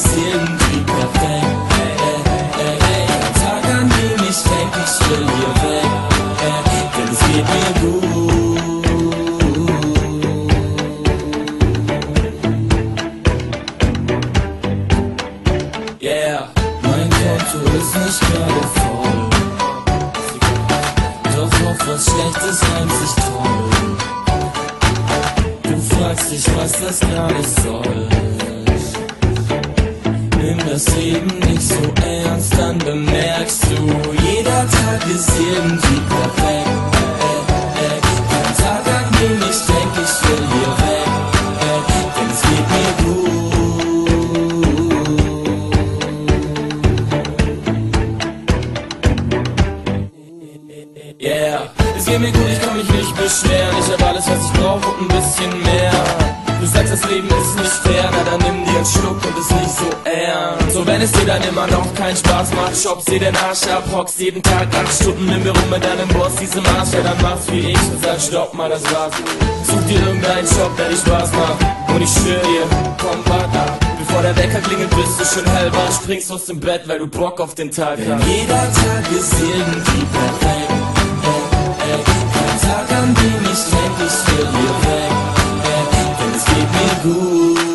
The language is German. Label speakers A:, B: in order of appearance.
A: ist irgendwie perfekt. Ein Tag, an dem ich denk, ich will hier weg, denn es geht mir gut. Yeah, mein Konto ist nicht gerade voll, doch auf was Schlechtes reimt sich toll. Du fragst dich, was das gerade soll. Nimm das Leben nicht so ernst, dann bemerkst du, jeder Tag ist irgendwie perfekt. Ein Tag, an dem ich denk, ich will hier weg, denn es geht mir gut. Yeah, es geht mir gut, ich kann mich nicht beschweren. Ich hab alles, was ich brauch und ein bisschen mehr. Du sagst, das Leben ist nicht fair, na dann nimm dir einen Schluck und ist nicht so ernst. So, wenn es dir dann immer noch keinen Spaß macht, shoppst dir den Arsch ab, hockst jeden Tag 8 Stunden im Büro mit deinem Boss, diesem Arsch, ja dann machst wie ich und sag, stopp mal, das war's. Such dir irgendeinen Job, der dir Spaß macht, und ich schwör dir, komm, warte ab. Bevor der Wecker klingelt, bist du schon hellwach, springst aus dem Bett, weil du Bock auf den Tag hast. Jeder Tag ist irgendwie perfekt. Ein Tag, an dem ich denk, ich will hier weg, denn es geht mir gut.